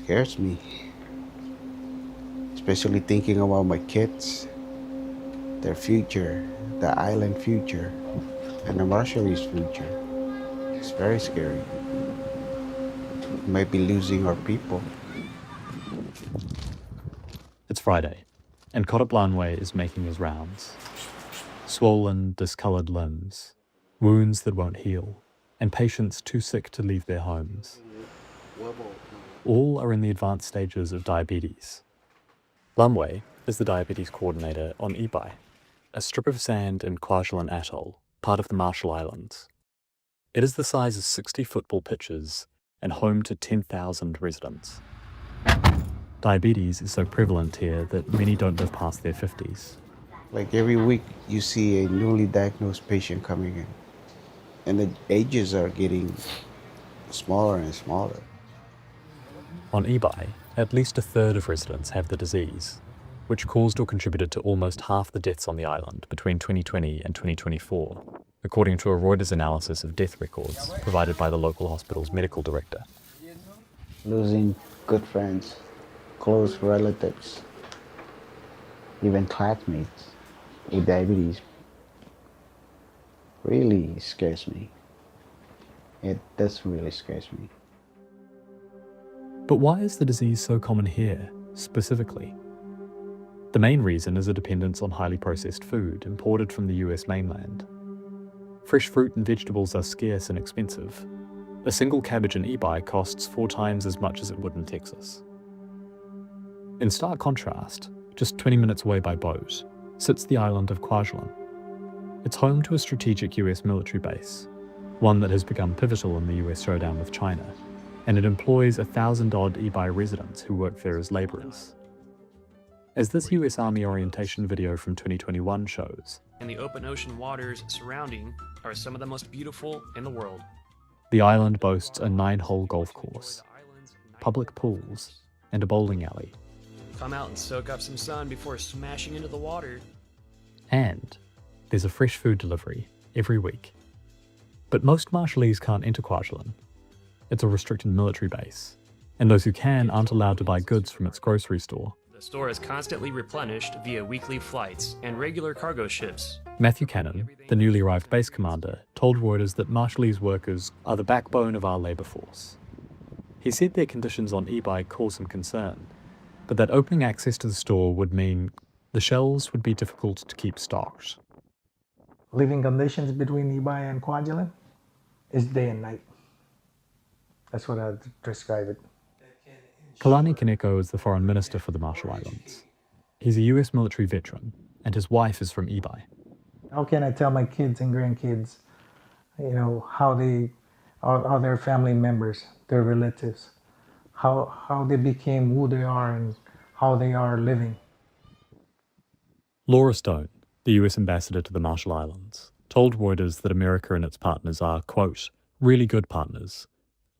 scares me, especially thinking about my kids, their future, the island future, and the Marshallese future. It's very scary. We might be losing our people. It's Friday, and Cotablanwe is making his rounds. Swollen, discoloured limbs, wounds that won't heal, and patients too sick to leave their homes. All are in the advanced stages of diabetes. Lanwe is the diabetes coordinator on Ebeye, a strip of sand in Kwajalein Atoll, part of the Marshall Islands. It is the size of 60 football pitches and home to 10,000 residents. Diabetes is so prevalent here that many don't live past their 50s. Like every week, you see a newly diagnosed patient coming in, and the ages are getting smaller and smaller. On Ebeye, at least a third of residents have the disease, which caused or contributed to almost half the deaths on the island between 2020 and 2024, according to a Reuters analysis of death records provided by the local hospital's medical director. Losing good friends, close relatives, even classmates with diabetes really scares me. It does really scares me. But why is the disease so common here, specifically? The main reason is a dependence on highly processed food imported from the US mainland. Fresh fruit and vegetables are scarce and expensive. A single cabbage in Ebeye costs 4 times as much as it would in Texas. In stark contrast, just 20 minutes away by boat, sits the island of Kwajalein. It's home to a strategic US military base, one that has become pivotal in the US showdown with China, and it employs 1,000-odd Ebeye residents who work there as labourers. As this US Army orientation video from 2021 shows, and the open ocean waters surrounding are some of the most beautiful in the world. The island boasts a 9-hole golf course, public pools, and a bowling alley. Come out and soak up some sun before smashing into the water. And there's a fresh food delivery every week. But most Marshallese can't enter Kwajalein. It's a restricted military base, and those who can aren't allowed to buy goods from its grocery store. The store is constantly replenished via weekly flights and regular cargo ships. Matthew Cannon, the newly arrived base commander, told Reuters that Marshallese workers are the backbone of our labour force. He said their conditions on Ebeye cause him concern, but that opening access to the store would mean the shelves would be difficult to keep stocked. Living conditions between Ebeye and Kwajalein is day and night. That's what I'd describe it. Kalani Kaneko is the foreign minister for the Marshall Islands. He's a US military veteran, and his wife is from Ebeye. How can I tell my kids and grandkids, how their family members, their relatives, how they became who they are and how they are living? Laura Stone, the US ambassador to the Marshall Islands, told Reuters that America and its partners are, quote, really good partners,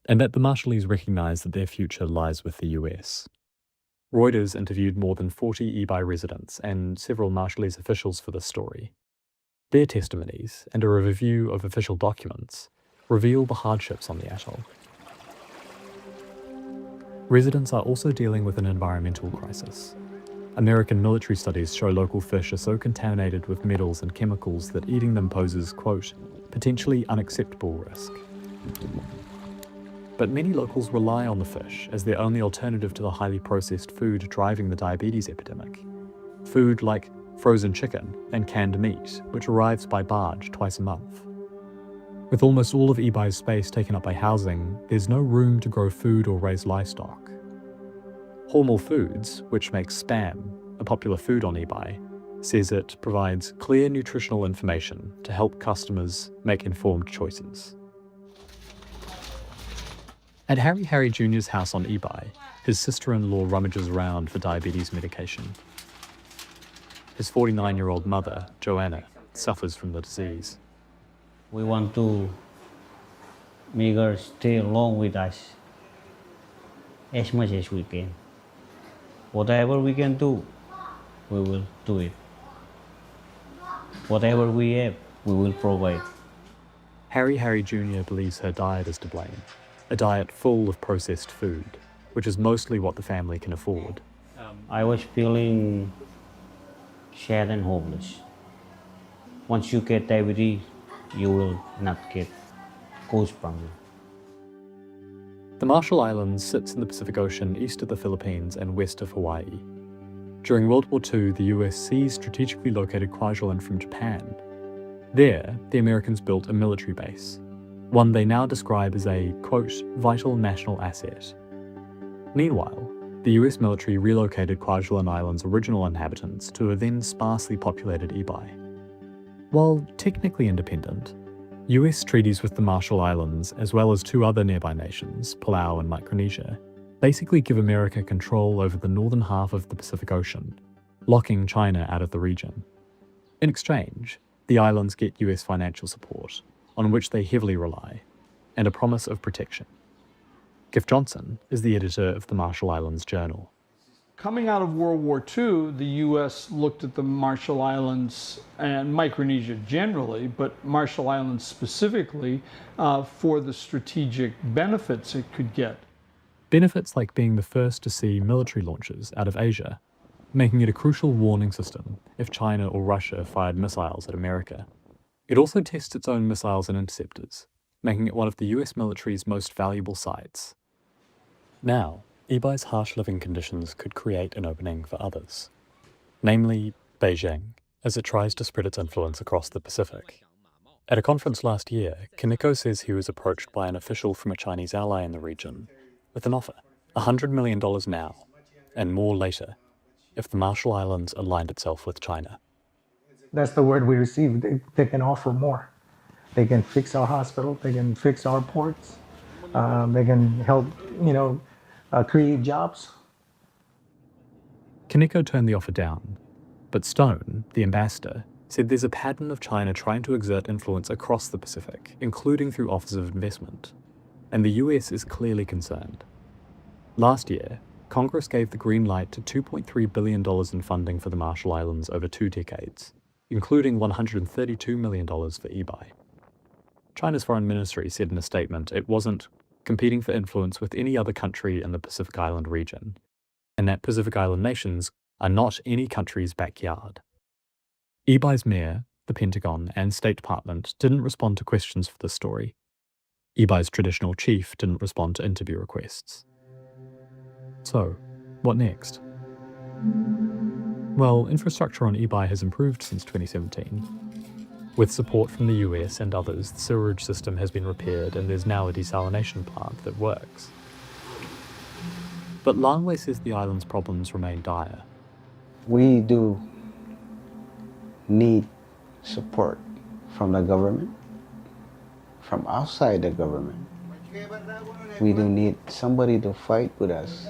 and that the Marshallese recognise that their future lies with the US. Reuters interviewed more than 40 Ebeye residents and several Marshallese officials for this story. Their testimonies and a review of official documents reveal the hardships on the atoll. Residents are also dealing with an environmental crisis. American military studies show local fish are so contaminated with metals and chemicals that eating them poses, quote, potentially unacceptable risk. But many locals rely on the fish as their only alternative to the highly processed food driving the diabetes epidemic. Food like frozen chicken and canned meat, which arrives by barge twice a month. With almost all of Ebeye's space taken up by housing, there's no room to grow food or raise livestock. Hormel Foods, which makes Spam, a popular food on Ebeye, says it provides clear nutritional information to help customers make informed choices. At Harry Jr.'s house on Ebeye, his sister-in-law rummages around for diabetes medication. His 49-year-old mother, Joanna, suffers from the disease. We want to make her stay along with us as much as we can. Whatever we can do, we will do it. Whatever we have, we will provide. Harry Jr. believes her diet is to blame, a diet full of processed food. which is mostly what the family can afford. I was feeling sad and hopeless. Once you get diabetes, you will not get goosebumps. The Marshall Islands sits in the Pacific Ocean east of the Philippines and west of Hawaii. During World War II, the US seized strategically located Kwajalein from Japan. There, the Americans built a military base, one they now describe as a, quote, vital national asset. Meanwhile, the US military relocated Kwajalein Island's original inhabitants to a then sparsely populated Ebeye. While technically independent, US treaties with the Marshall Islands, as well as two other nearby nations, Palau and Micronesia, basically give America control over the northern half of the Pacific Ocean, locking China out of the region. In exchange, the islands get US financial support, on which they heavily rely, and a promise of protection. Giff Johnson is the editor of the Marshall Islands Journal. Coming out of World War II, the U.S. looked at the Marshall Islands and Micronesia generally, but Marshall Islands specifically, for the strategic benefits it could get. Benefits like being the first to see military launches out of Asia, making it a crucial warning system if China or Russia fired missiles at America. It also tests its own missiles and interceptors, making it one of the US military's most valuable sites. Now, Ebeye's harsh living conditions could create an opening for others, namely Beijing, as it tries to spread its influence across the Pacific. At a conference last year, Kaneko says he was approached by an official from a Chinese ally in the region with an offer, $100 million now, and more later, if the Marshall Islands aligned itself with China. That's the word we received. They can offer more. They can fix our hospital. They can fix our ports. They can help, create jobs. Kaneko turned the offer down, but Stone, the ambassador, said there's a pattern of China trying to exert influence across the Pacific, including through offers of investment, and the US is clearly concerned. Last year, Congress gave the green light to $2.3 billion in funding for the Marshall Islands over 2 decades, including $132 million for Ebeye. China's foreign ministry said in a statement it wasn't competing for influence with any other country in the Pacific Island region, and that Pacific Island nations are not any country's backyard. Ebeye's mayor, the Pentagon, and State Department didn't respond to questions for this story. Ebeye's traditional chief didn't respond to interview requests. So, what next? Well, infrastructure on Ebeye has improved since 2017. With support from the US and others, the sewerage system has been repaired and there's now a desalination plant that works. But Langway says the island's problems remain dire. We do need support from the government, from outside the government. We do need somebody to fight with us.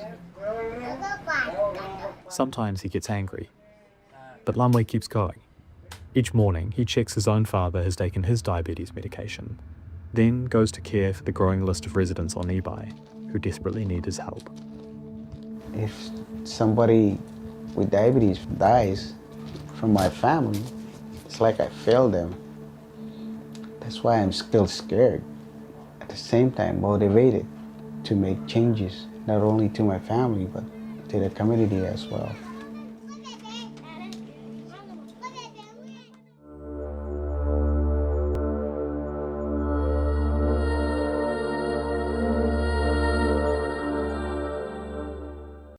Sometimes he gets angry, but Langway keeps going. Each morning, he checks his own father has taken his diabetes medication, then goes to care for the growing list of residents on Ebeye who desperately need his help. If somebody with diabetes dies from my family, it's like I failed them. That's why I'm still scared. At the same time, motivated to make changes, not only to my family, but to the community as well.